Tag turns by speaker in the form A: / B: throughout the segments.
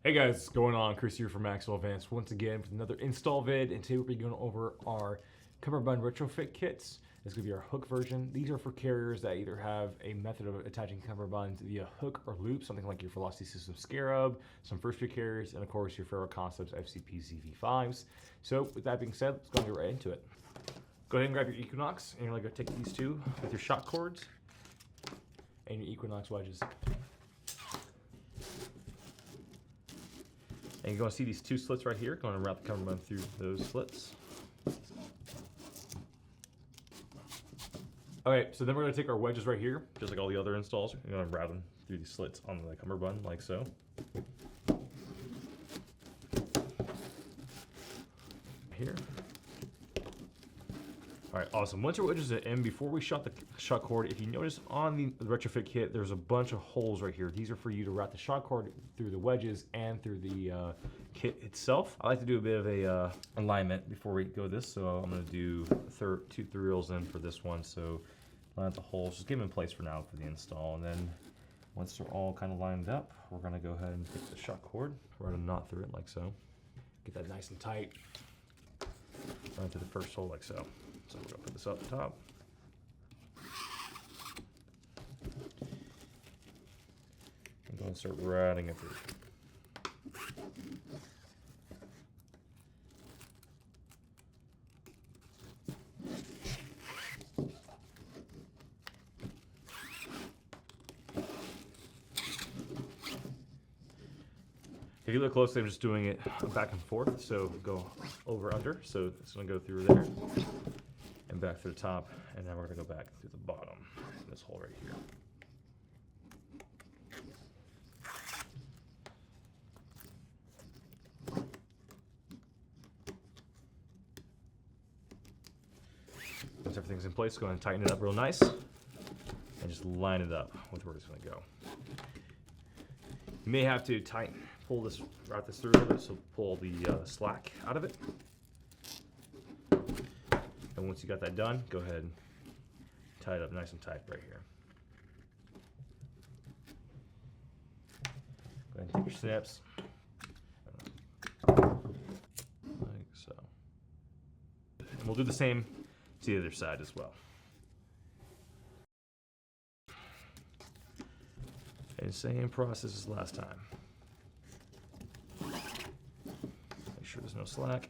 A: Hey guys, what's going on? Chris here from Axle Advanced once again with another install vid, and today we'll be going over our Cummerbund Retrofit Kits. This is going to be our hook version. These are for carriers that either have a method of attaching Cummerbund via hook or loop, something like your Velocity System Scarab, some first year carriers, and of course your Ferro Concepts FCP ZV5s. So with that being said, let's go and get right into it. Go ahead and grab your Equinox, and you're going to go take these two with your shock cords and your Equinox wedges. And you're going to see these two slits right here. Going to route the Cummerbund through those slits. Okay, so then we're going to take our wedges right here, just like all the other installs. We're going to route them through these slits on the Cummerbund, like so. Here. All right, awesome. Once your wedges are in, before we shot the shock cord, if you notice on the retrofit kit, there's a bunch of holes right here. These are for you to route the shock cord through the wedges and through the kit itself. I like to do a bit of a alignment before we go this, so I'm going to do two reels in for this one. So line up the holes, just give them in place for now for the install, and then once they're all kind of lined up, we're going to go ahead and take the shock cord, run a knot through it like so. Get that nice and tight. Run through the first hole like so. So we're going to put this up the top. I'm going to start routing it through. If you look closely, I'm just doing it back and forth, so go over under. So it's going to go through there and back to the top, and then we're going to go back to the bottom, this hole right here. Once everything's in place, go ahead and tighten it up real nice, and just line it up with where it's going to go. You may have to pull this, route this through a little bit, so pull the slack out of it. And once you got that done, go ahead and tie it up nice and tight right here. Go ahead and take your snips, like so. And we'll do the same to the other side as well. And same process as last time. Make sure there's no slack.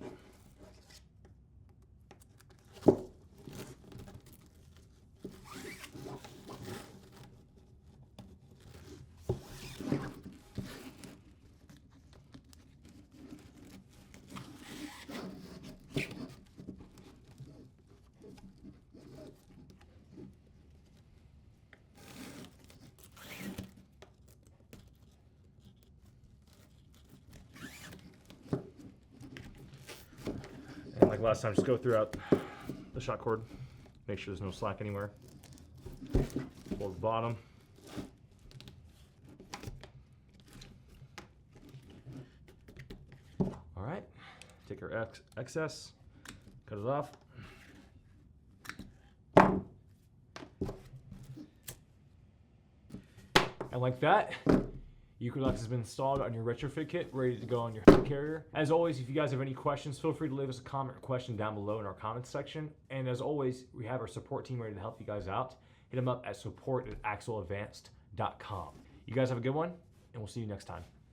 A: And like last time, just go throughout the shock cord. Make sure there's no slack anywhere. Pull the bottom. All right, take our excess, cut it off. And like that, Equinox has been installed on your retrofit kit, ready to go on your carrier. As always, if you guys have any questions, feel free to leave us a comment or question down below in our comments section. And as always, we have our support team ready to help you guys out. Hit them up at support@axleadvanced.com. You guys have a good one, and we'll see you next time.